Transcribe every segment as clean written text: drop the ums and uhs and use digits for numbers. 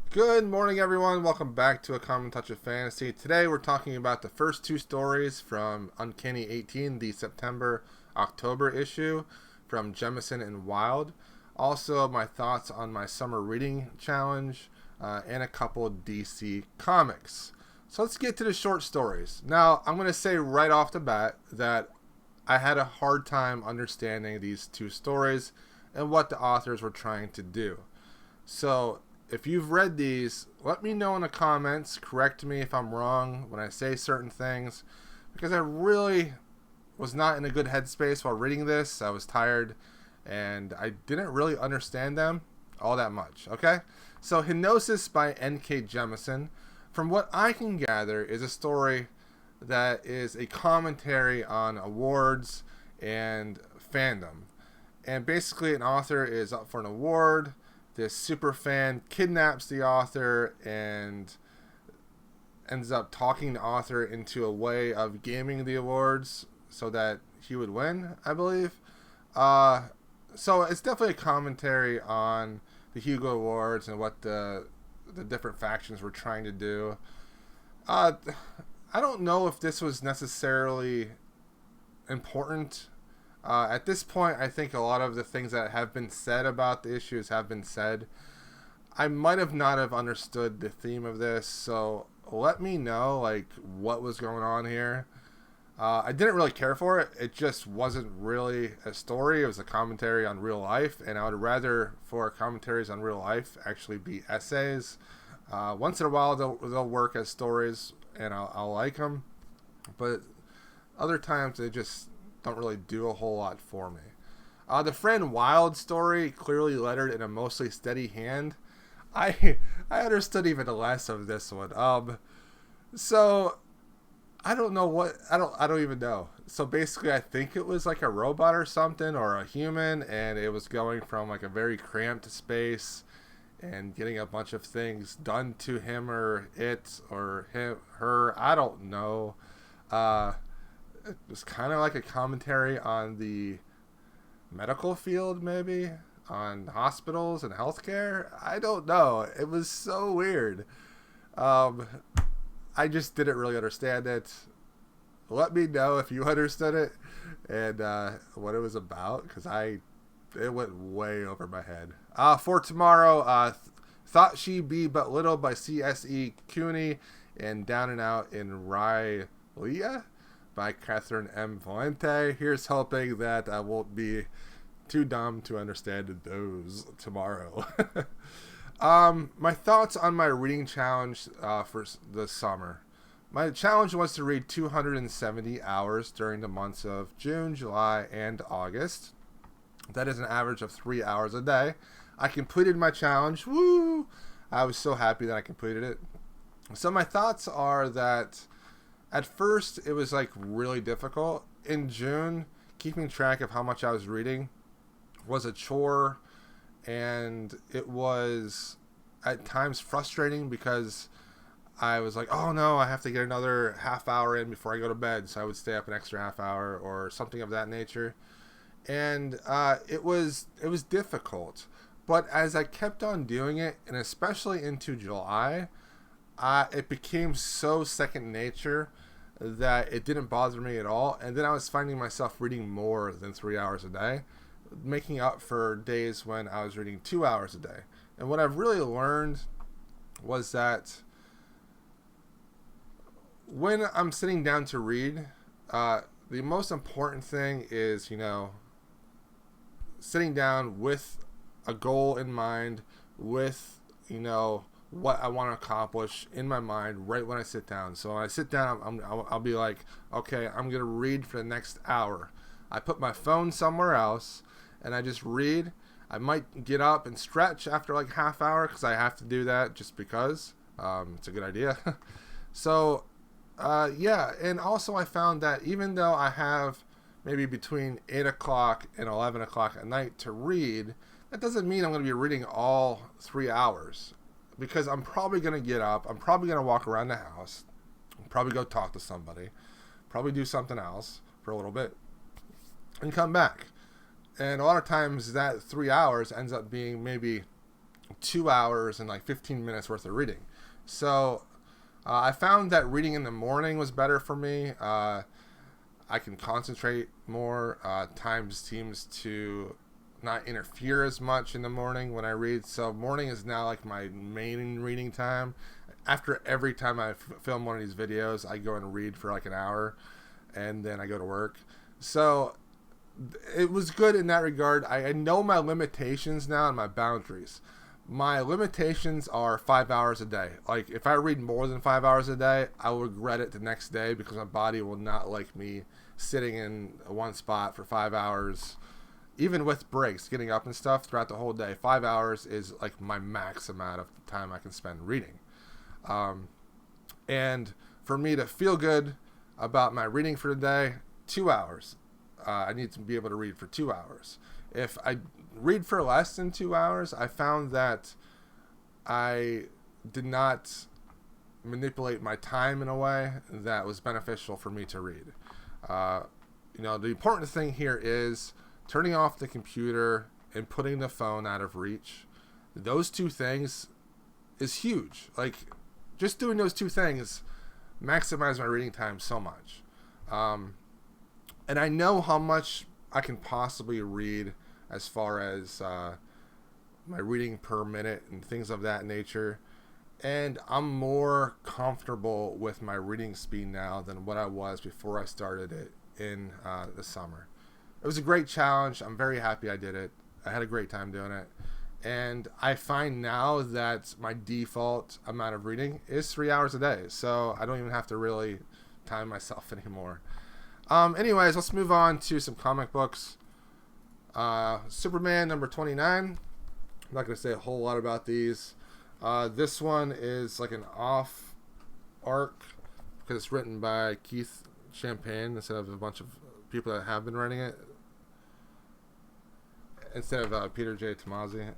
Good morning, everyone. Welcome back to A Common Touch of Fantasy. Today, we're talking about the first two stories from Uncanny 18, the September-October issue from Jemisin and Wilde. Also, my thoughts on my summer reading challenge and a couple DC comics. So let's get to the short stories. Now, I'm going to say right off the bat that I had a hard time understanding these two stories and what the authors were trying to do. So, if you've read these, let me know in the comments. Correct me if I'm wrong when I say certain things, because I really was not in a good headspace while reading this. I was tired, and I didn't really understand them all that much. Okay? So, Henosis by N.K. Jemisin, from what I can gather, is a story that is a commentary on awards and fandom. And basically, an author is up for an award. This super fan kidnaps the author and ends up talking the author into a way of gaming the awards so that he would win, I believe. So it's definitely a commentary on the Hugo Awards and what the different factions were trying to do. I don't know if this was necessarily important. At this point, I think a lot of the things that have been said about the issues have been said. I might have not have understood the theme of this, so let me know what was going on here. I didn't really care for it. It just wasn't really a story. It was a commentary on real life, and I would rather for commentaries on real life actually be essays. Once in a while, they'll work as stories, and I'll like them, but other times they just don't really do a whole lot for me. The Fran Wilde story, Clearly Lettered in a Mostly Steady Hand. I understood even less of this one. So I don't know I don't even know. So basically, I think it was like a robot or something, or a human, and it was going from like a very cramped space and getting a bunch of things done to him or it or him her. I don't know. It was kind of like a commentary on the medical field, maybe on hospitals and healthcare. I don't know. It was so weird. I just didn't really understand it. Let me know if you understood it and what it was about, because it went way over my head. For tomorrow, Thought She Be But Little by C.S.E. Cooney and Down and Out in Rylea by Catherynne M. Valente. Here's hoping that I won't be too dumb to understand those tomorrow. My thoughts on my reading challenge for the summer. My challenge was to read 270 hours during the months of June, July, and August. That is an average of 3 hours a day. I completed my challenge. Woo! I was so happy that I completed it. So my thoughts are that at first it was really difficult. In June, keeping track of how much I was reading was a chore, and it was at times frustrating because I was like, oh no, I have to get another half hour in before I go to bed, so I would stay up an extra half hour or something of that nature. And it was difficult. But as I kept on doing it, and especially into July, it became so second nature that it didn't bother me at all. And then I was finding myself reading more than 3 hours a day, making up for days when I was reading 2 hours a day. And what I've really learned was that when I'm sitting down to read, the most important thing is, sitting down with a goal in mind, with, what I want to accomplish in my mind right when I sit down. So when I sit down, I'll be like, okay, I'm going to read for the next hour. I put my phone somewhere else, and I just read. I might get up and stretch after half hour, because I have to do that just because. It's a good idea. So, yeah, and also I found that even though I have maybe between 8 o'clock and 11 o'clock at night to read, that doesn't mean I'm going to be reading all 3 hours, because I'm probably going to get up, I'm probably going to walk around the house, probably go talk to somebody, probably do something else for a little bit, and come back. And a lot of times that 3 hours ends up being maybe 2 hours and like 15 minutes worth of reading. So I found that reading in the morning was better for me. I can concentrate more. Time seems to not interfere as much in the morning when I read. So morning is now like my main reading time. After every time I film one of these videos, I go and read for like an hour, and then I go to work. So it was good in that regard. I know my limitations now and my boundaries. My limitations are 5 hours a day. Like, if I read more than 5 hours a day, I will regret it the next day because my body will not like me sitting in one spot for 5 hours, even with breaks, getting up and stuff throughout the whole day. 5 hours is like my max amount of time I can spend reading. And for me to feel good about my reading for the day, 2 hours. I need to be able to read for 2 hours. If I read for less than 2 hours, I found that I did not manipulate my time in a way that was beneficial for me to read. The important thing here is turning off the computer and putting the phone out of reach. Those two things is huge. Like, just doing those two things maximize my reading time so much. And I know how much I can possibly read as far as my reading per minute and things of that nature. And I'm more comfortable with my reading speed now than what I was before I started it in the summer. It was a great challenge. I'm very happy I did it. I had a great time doing it. And I find now that my default amount of reading is 3 hours a day. So I don't even have to really time myself anymore. Anyways, let's move on to some comic books. Superman number 29. I'm not going to say a whole lot about these. This one is like an off arc because it's written by Keith Champagne instead of a bunch of people that have been writing it. Instead of Peter J. Tomasi.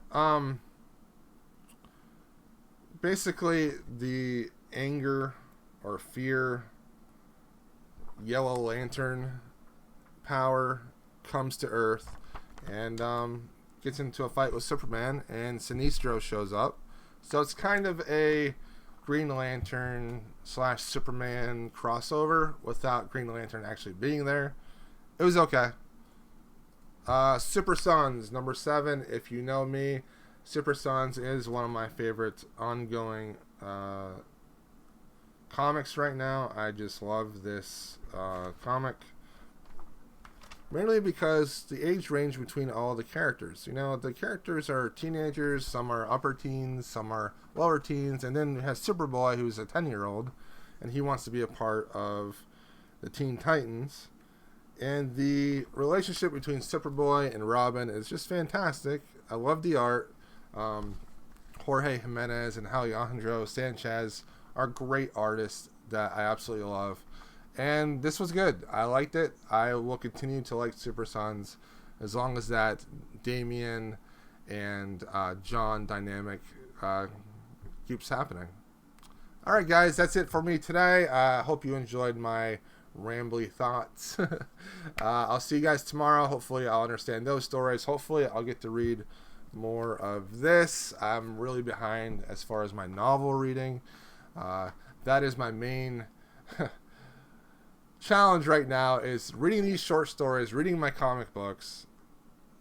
Basically, the anger or fear Yellow Lantern power comes to Earth and gets into a fight with Superman, and Sinestro shows up. So it's kind of a Green Lantern / Superman crossover without Green Lantern actually being there. It was okay. Super Sons number 7. If you know me, Super Sons is one of my favorite ongoing comics right now. I just love this comic, mainly because the age range between all the characters. The characters are teenagers, some are upper teens, some are lower teens, and then you have Superboy, who's a 10-year-old, and he wants to be a part of the Teen Titans. And the relationship between Superboy and Robin is just fantastic. I love the art. Jorge Jimenez and Alejandro Sanchez are great artists that I absolutely love. And this was good. I liked it. I will continue to like Super Sons as long as that Damian and John dynamic keeps happening. Alright guys, that's it for me today. I hope you enjoyed my rambly thoughts. I'll see you guys tomorrow. Hopefully I'll understand those stories. Hopefully I'll get to read more of this. I'm really behind as far as my novel reading. That is my main challenge right now, is reading these short stories, reading my comic books,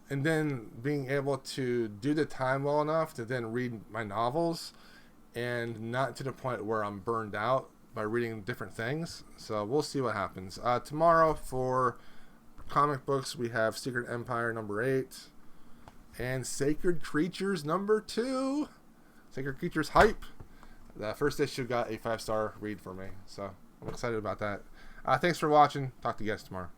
and then being able to do the time well enough to then read my novels, and not to the point where I'm burned out by reading different things. So we'll see what happens. Tomorrow for comic books we have Secret Empire number 8 and Sacred Creatures number 2. Sacred Creatures hype. The first issue got a 5-star read for me, so I'm excited about that. Thanks for watching. Talk to you guys tomorrow.